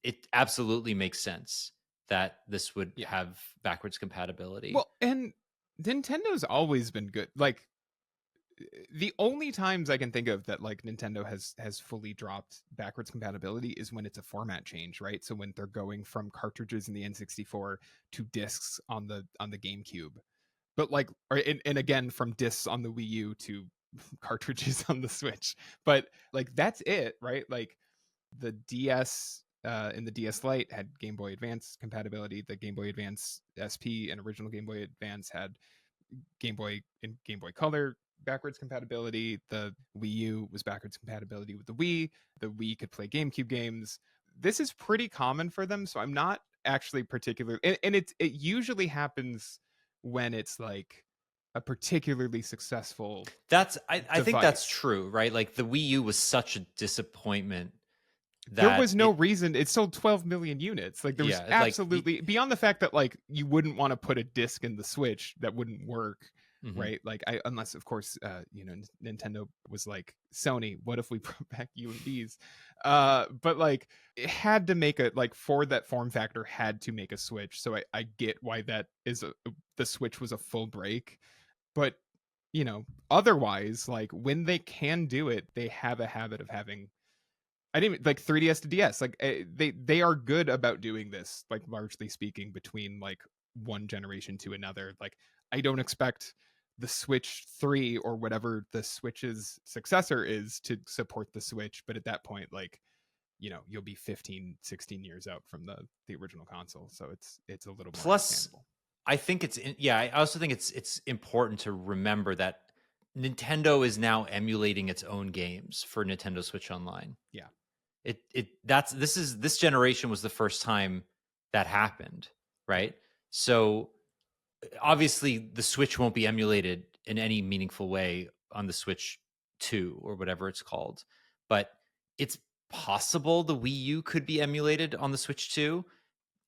It absolutely makes sense that this would Yeah. have backwards compatibility. Well, and Nintendo's always been good. Like the only times I can think of that like Nintendo has fully dropped backwards compatibility is when it's a format change, right? So when they're going from cartridges in the N64 to discs on the GameCube. But like and again from discs on the Wii U to cartridges on the Switch. But like that's it, right? Like the DS and the DS Lite had Game Boy Advance compatibility. The Game Boy Advance SP and original Game Boy Advance had Game Boy and Game Boy Color backwards compatibility. The Wii U was backwards compatibility with the Wii. The Wii could play GameCube games. This is pretty common for them, so I'm not actually particular. And it usually happens when it's like a particularly successful That's I think that's device. true, right? Like the Wii U was such a disappointment There that was no reason. It sold 12 million units. Like there was yeah, like absolutely, beyond the fact that like you wouldn't want to put a disc in the Switch, that wouldn't work, mhm. right? Like unless of course Nintendo was like, Sony, what if we brought back UMDs? But like it had to make a, like, for that form factor had to make a Switch. So I get why that is the Switch was a full break. But otherwise, like when they can do it, they have a habit of having, I didn't like 3DS to DS. Like they are good about doing this, like largely speaking, between like one generation to another. Like I don't expect the Switch 3 or whatever the Switch's successor is to support the Switch, but at that point, like, you know, you'll be 15, 16 years out from the original console, so it's a little more Plus, understandable. I think I also think it's important to remember that Nintendo is now emulating its own games for Nintendo Switch Online. Yeah. This generation was the first time that happened, right? So obviously the Switch won't be emulated in any meaningful way on the Switch 2 or whatever it's called, but it's possible the Wii U could be emulated on the Switch 2.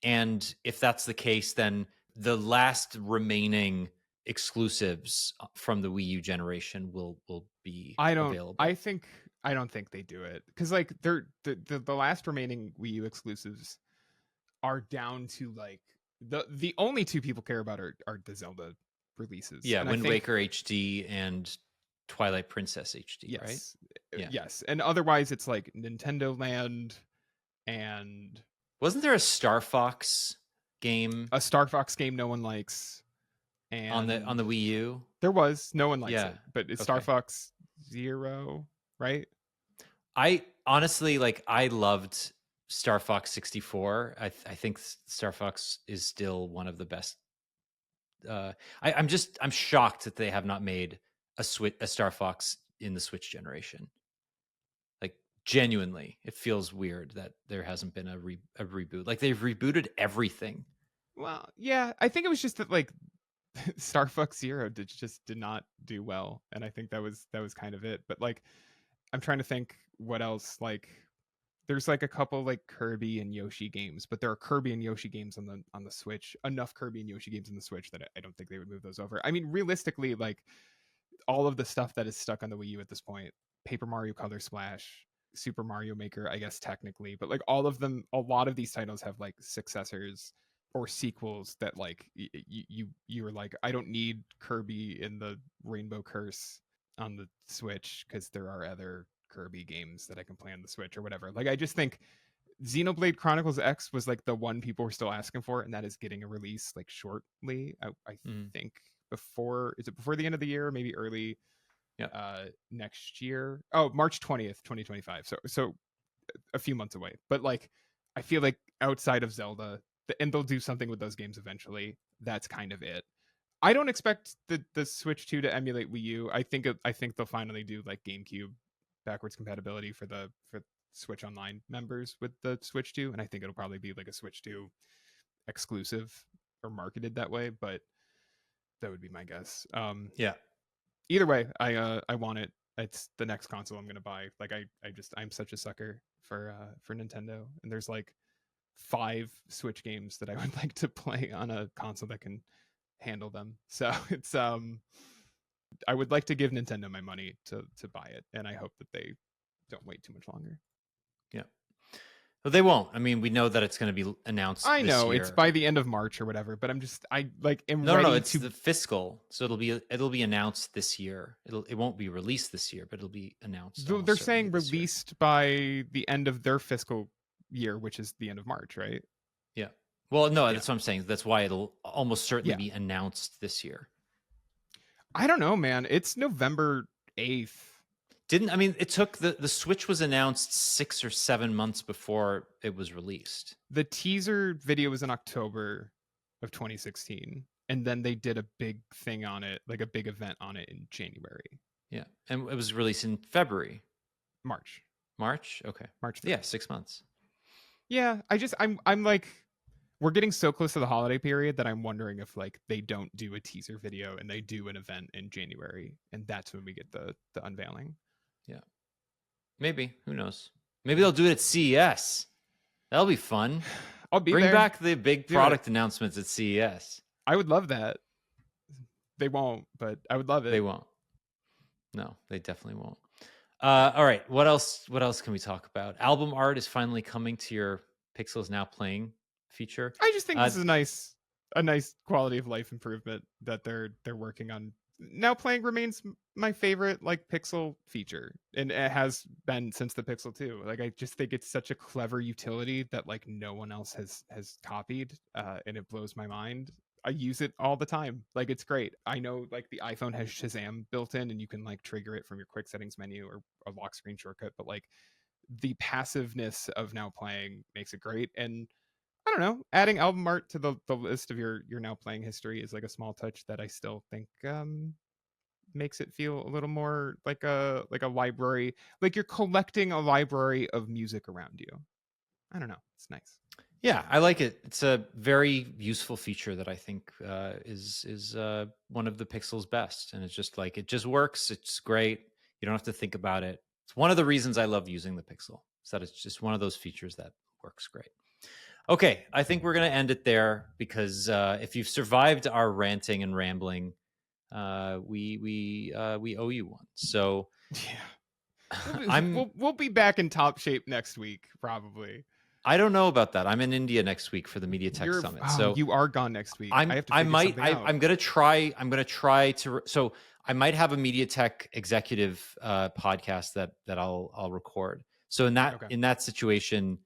And if that's the case, then the last remaining exclusives from the Wii U generation will be available. I don't think they do it, because like they're the last remaining Wii U exclusives are down to like the only two people care about are the Zelda releases. Yeah, and Wind Waker HD and Twilight Princess HD, right? Yes. Yeah. Yes. And otherwise it's like Nintendo Land and Wasn't there a Star Fox game a Star Fox game no one likes. And on the Wii U? there was, no one likes Yeah, it, but it's okay. Star Fox Zero, right? I honestly, like, I loved Star Fox 64. I think Star Fox is still one of the best. I'm shocked that they have not made a Star Fox in the Switch generation. Like, genuinely, it feels weird that there hasn't been a reboot. Like, they've rebooted everything. Well, yeah, I think it was just that like Star Fox Zero did not do well, and I think that was kind of it. But like, I'm trying to think what else. Like, there's like a couple like Kirby and Yoshi games, but there are Kirby and Yoshi games on the Switch. Enough Kirby and Yoshi games on the Switch that I don't think they would move those over. I mean, realistically, like all of the stuff that is stuck on the Wii U at this point, Paper Mario Color Splash, Super Mario Maker, I guess technically, but like all of them, a lot of these titles have like successors or sequels that like you were like, I don't need Kirby in the Rainbow Curse on the Switch because there are other Kirby games that I can play on the Switch or whatever. Like, I just think Xenoblade Chronicles X was like the one people were still asking for, and that is getting a release like shortly. I think before the end of the year, or maybe early next year. Oh, March 20th, 2025. So a few months away. But like, I feel like outside of Zelda, and they'll do something with those games eventually. That's kind of it. I don't expect the Switch 2 to emulate Wii U. I think they'll finally do like GameCube backwards compatibility for Switch Online members with the Switch 2, and I think it'll probably be like a Switch 2 exclusive or marketed that way, but that would be my guess. Yeah. Either way, I want it. It's the next console I'm gonna buy. Like, I'm such a sucker for Nintendo, and there's like 5 Switch games that I would like to play on a console that can handle them. So it's I would like to give Nintendo my money to buy it, and I hope that they don't wait too much longer. Yeah. Well, they won't. I mean, we know that it's going to be announced. I know this it's year. by the end of March or whatever, but I'm No, ready it's to. the fiscal, so it'll be announced this year. It won't be released this year, but it'll be announced. They're saying this year. released by the end of their fiscal year, which is the end of March, right? Yeah. Well, no, that's what I'm saying. That's why it'll almost certainly Yeah. be announced this year. I don't know, man. It's November 8th. It took the Switch was announced 6 or 7 months before it was released. The teaser video was in October of 2016, and then they did a big thing on it, like a big event on it in January. Yeah. And it was released in February. March. Okay. March 3rd. Yeah, 6 months. Yeah, I'm like, we're getting so close to the holiday period that I'm wondering if like they don't do a teaser video and they do an event in January, and that's when we get the unveiling. Yeah. Maybe. Who knows? Maybe they'll do it at CES. That'll be fun. I'll be Bring there. back the big product announcements at CES. I would love that. They won't, but I would love it. They won't. No, they definitely won't. All right. What else can we talk about? Album art is finally coming to your Pixels Now Playing feature. I just think this is a nice quality of life improvement that they're working on. Now Playing remains my favorite like Pixel feature, and it has been since the Pixel 2. Like, I just think it's such a clever utility that like no one else has copied, and it blows my mind. I use it all the time. Like it's great. I know like the iPhone has Shazam built in and you can like trigger it from your quick settings menu or a lock screen shortcut, but like the passiveness of Now Playing makes it great. And I don't know, adding album art to the list of your Now Playing history is like a small touch that I still think makes it feel a little more like a library, like you're collecting a library of music around you. I don't know, it's nice. Yeah, I like it. It's a very useful feature that I think is one of the Pixel's best, and it's just like it just works. It's great. You don't have to think about it. It's one of the reasons I love using the Pixel. Is that it's just one of those features that works great. Okay, I think we're going to end it there because if you've survived our ranting and rambling, we owe you one. So Yeah. I'm We'll be back in top shape next week, probably. I don't know about that. I'm in India next week for the MediaTek You're Summit. So you are gone next week. I have to I figure might something out. I'm gonna try to so I might have a MediaTek executive podcast that I'll record. So Okay. in that situation,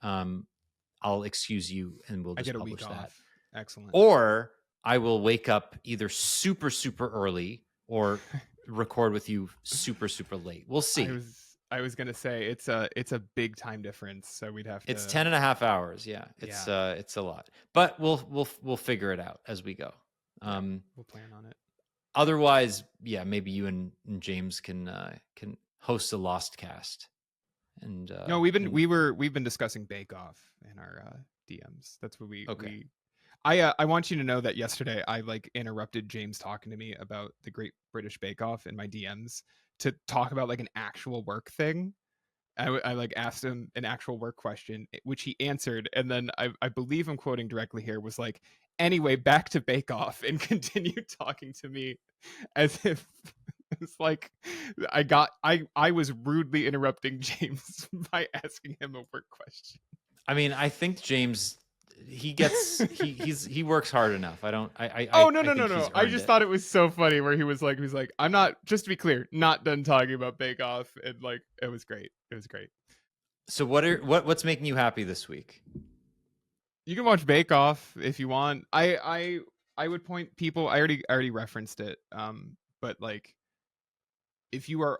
I'll excuse you and we'll I just get a publish week that. off. Excellent. Or I will wake up either super early or record with you super late. We'll see. I was gonna say it's a big time difference, so we'd have to. It's 10 and a half hours. Yeah. It's a lot, but we'll figure it out as we go. Yeah, we'll plan on it. Otherwise, yeah, maybe you and James can host a Lost Cast. And No, we've been discussing Bake Off in our DMs. That's what Okay. I want you to know that yesterday I like interrupted James talking to me about the Great British Bake Off in my DMs to talk about like an actual work thing. I like asked him an actual work question, which he answered, and then I believe I'm quoting directly here was like, anyway, back to Bake Off, and continued talking to me as if it's like I was rudely interrupting James by asking him a work question. I mean, I think James he works hard enough. No. I think he's I earned just it. thought it was so funny where he was like, I'm not, just to be clear, not done talking about Bake Off, and like it was great. It was great. So what's making you happy this week? You can watch Bake Off if you want. I would point people. I already referenced it. But like if you are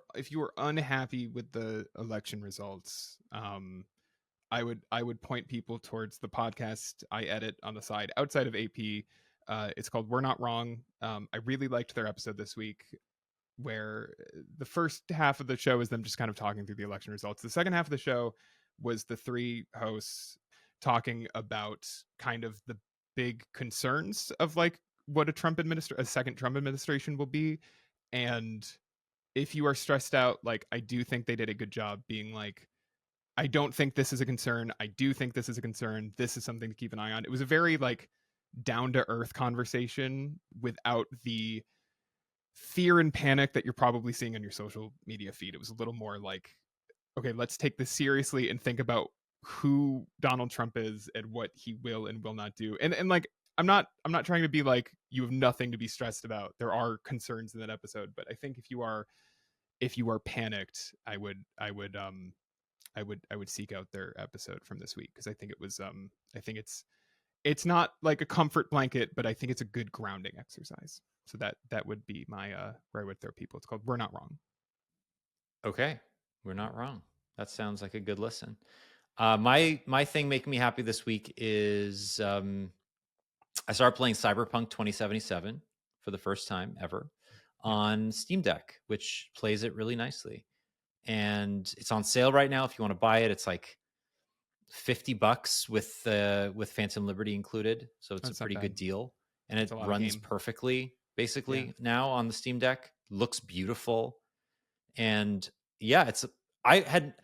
unhappy with the election results, I would point people towards the podcast I edit on the side outside of AP. It's called We're Not Wrong. I really liked their episode this week, where the first half of the show is them just kind of talking through the election results. The second half of the show was the three hosts talking about kind of the big concerns of like what a second Trump administration will be. And if you are stressed out, like I do think they did a good job being like, I don't think this is a concern. I do think this is a concern. This is something to keep an eye on. It was a very like down to earth conversation without the fear and panic that you're probably seeing on your social media feed. It was a little more like, okay, let's take this seriously and think about who Donald Trump is and what he will and will not do. And like I'm not trying to be like you have nothing to be stressed about. There are concerns in that episode, but I think if you are panicked, I would seek out their episode from this week because I think it was I think it's not like a comfort blanket, but I think it's a good grounding exercise. So that would be my where I would throw people. It's called We're Not Wrong. Okay, we're not wrong. That sounds like a good listen. My thing making me happy this week is I started playing Cyberpunk 2077 for the first time ever on Steam Deck, which plays it really nicely. And it's on sale right now. If you want to buy it, it's like $50 with Phantom Liberty included. So it's That's a not pretty bad. good deal. And That's it a lot of runs game. perfectly, basically, Yeah. now on the Steam Deck. Looks beautiful. And yeah, I had,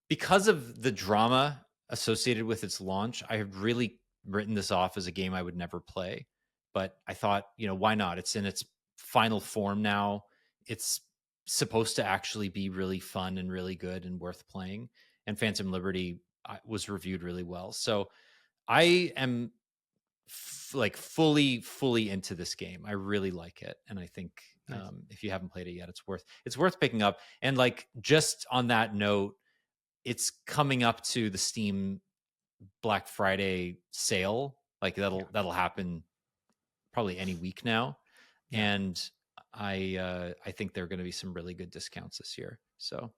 because of the drama associated with its launch, I have really written this off as a game I would never play. But I thought, why not? It's in its final form now. It's supposed to actually be really fun and really good and worth playing. And Phantom Liberty was reviewed really well. So I am like fully into this game. I really like it, and I think Nice. if you haven't played it yet, it's worth picking up. And like just on that note, it's coming up to the Steam Black Friday sale. Like that'll happen probably any week now, Yeah. and I think there are going to be some really good discounts this year. So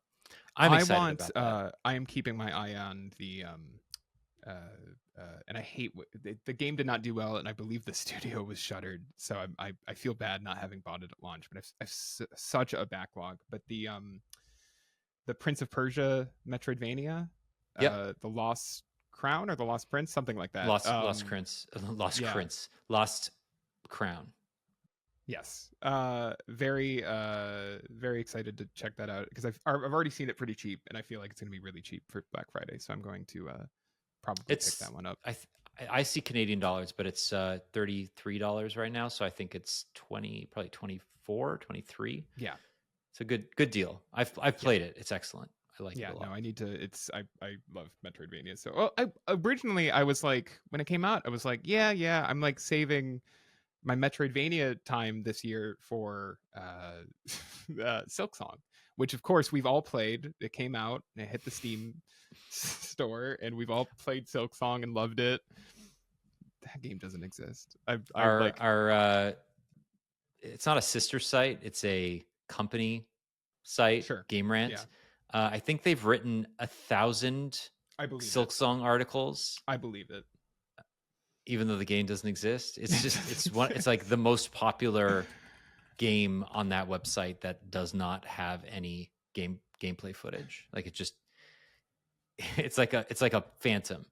I'm I excited want. about that. I am keeping my eye on the uh, and I hate the game did not do well, and I believe the studio was shuttered. So I feel bad not having bought it at launch, but I've such a backlog. But the Prince of Persia Metroidvania, Yep. the Lost Crown or the Lost Prince, something like that. Lost Prince, Yeah, Lost Crown. yes. Very excited to check that out because I've already seen it pretty cheap, and I feel like it's going to be really cheap for Black Friday. So I'm going to probably pick that It's one up. I see Canadian dollars, but it's $33 right now. So I think it's 20, probably 24, 23. Yeah. It's a good deal. I've played it. It's excellent. I like Yeah, it a lot. no, I need to. I love Metroidvania. So, well, originally I was like, when it came out, I was like, yeah, I'm like saving my Metroidvania time this year for Silk Song, which of course we've all played. It came out and it hit the Steam store, and we've all played Silk Song and loved it. That game doesn't exist. I like Our it's not a sister site. It's a company site, sure, Game yeah, Rant. I think they've written 1,000 I believe it. Silk Song articles, I believe it. even though the game doesn't exist. It's just it's like the most popular game on that website that does not have any gameplay footage. Like it's like a phantom.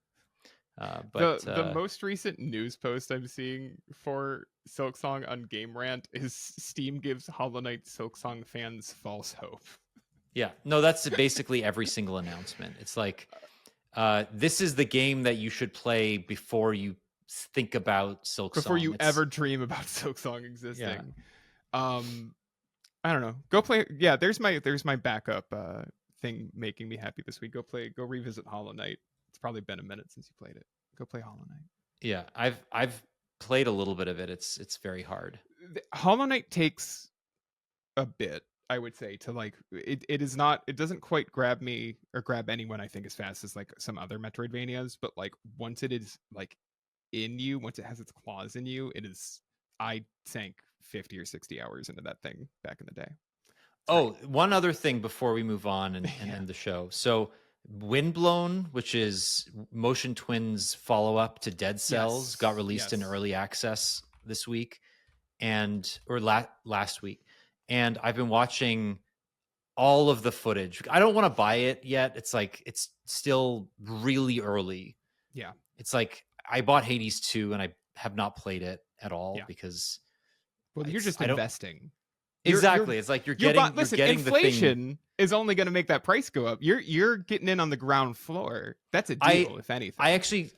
The most recent news post I'm seeing for Silksong on Game Rant is Steam gives Hollow Knight Silksong fans false hope. Yeah, no, that's basically every single announcement. It's like this is the game that you should play before you think about Silk Before Song. you ever dream about Silksong existing. Yeah. I don't know. Go play. Yeah, there's my backup thing making me happy this week. Go revisit Hollow Knight. It's probably been a minute since you played it. Go play Hollow Knight. Yeah, I've played a little bit of it. It's very hard. Hollow Knight takes a bit, I would say, to like it is not, it doesn't quite grab me or grab anyone, I think, as fast as like some other Metroidvanias, but like once it is like in you, once it has its claws in you, it is, I sank 50 or 60 hours into that thing back in the day. Oh, one other thing before we move on and Yeah. end the show. So Windblown, which is Motion Twins follow up to Dead Cells, Yes, got released in yes. early access this week or last week. And I've been watching all of the footage. I don't want to buy it yet. It's like it's still really early. Yeah. It's like I bought Hades 2 and I have not played it at all Yeah. because Well, you're just I don't investing. exactly. It's like you're getting listen, the thing. inflation is only going to make that price go up. You're getting in on the ground floor. That's a deal, if anything.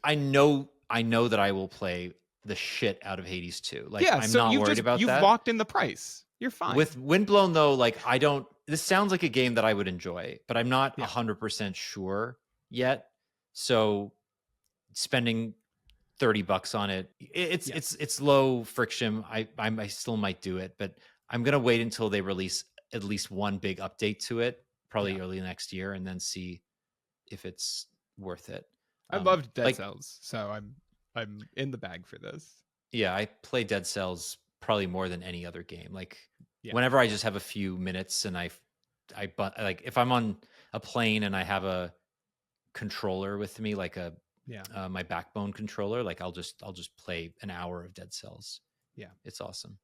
I know that I will play the shit out of Hades 2. Like yeah, I'm so not worried about you've that. locked in the price. You're fine. With Windblown though, like I don't. This sounds like a game that I would enjoy, but I'm not Yeah. 100% sure yet. So spending $30 on it, it's low friction. I still might do it, but I'm gonna wait until they release at least one big update to it, probably early next year, and then see if it's worth it. I loved Dead Cells, so I'm in the bag for this. Yeah, I play Dead Cells probably more than any other game. Like whenever I just have a few minutes and but like if I'm on a plane and I have a controller with me, like my Backbone controller, like I'll just play an hour of Dead Cells. Yeah, it's awesome.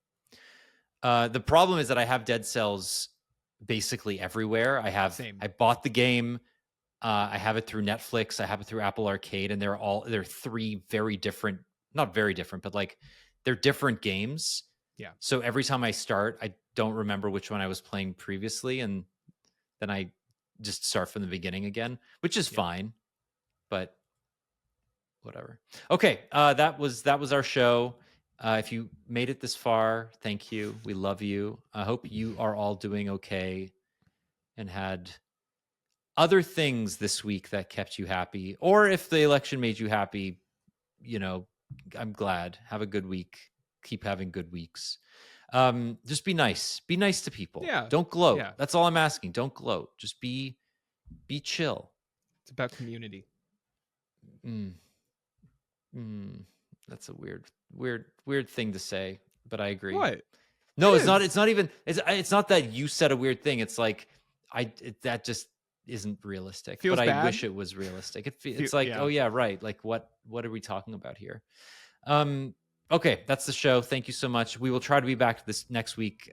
The problem is that I have Dead Cells basically everywhere. I bought the game. I have it through Netflix. I have it through Apple Arcade, and they're three very different, not very different, but like they're different games. Yeah. So every time I start, I don't remember which one I was playing previously, and then I just start from the beginning again, which is fine, but whatever. Okay, that was our show. If you made it this far, thank you. We love you. I hope you are all doing okay and had other things this week that kept you happy, or if the election made you happy, I'm glad. Have a good week. Keep having good weeks. Just be nice. Be nice to people. Yeah. Don't gloat. Yeah. That's all I'm asking. Don't gloat. Just be chill. It's about community. That's a weird thing to say, but I agree. What? No, It it's not. is. It's not even. It's not that you said a weird thing. It's like that just isn't realistic. Feels but I bad? wish it was realistic. It's like, yeah. oh yeah, right. Like what are we talking about here? Okay, that's the show. Thank you so much. We will try to be back this next week.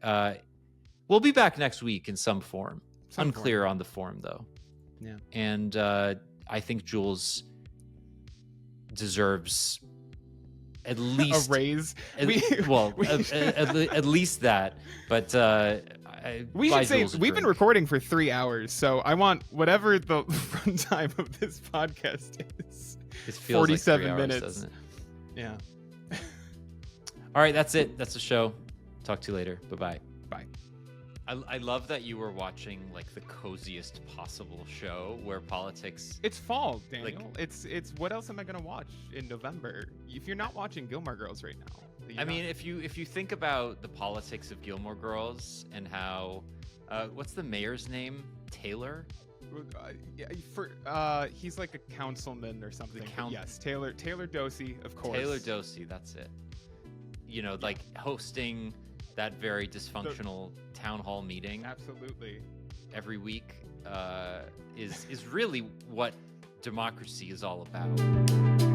We'll be back next week in some form. Some Unclear form. on the form though. Yeah. And I think Jules deserves at least A raise. At, at least that. But We should say we've been recording for 3 hours, so I want whatever the runtime of this podcast is. It feels 47 like 3 hours, minutes. doesn't it? Yeah. All right, that's it. That's the show. Talk to you later. Bye-bye. Bye. I love that you were watching like the coziest possible show where politics. It's fall, Daniel. Like- it's what else am I gonna watch in November? If you're not watching Gilmore Girls right now, I mean, if you think about the politics of Gilmore Girls and how, what's the mayor's name? Taylor. he's like a councilman or something. but count- yes, Taylor Dosey, of course. Taylor Dosey. That's it. You know, like hosting that very dysfunctional town hall meeting Absolutely. every week is really what democracy is all about.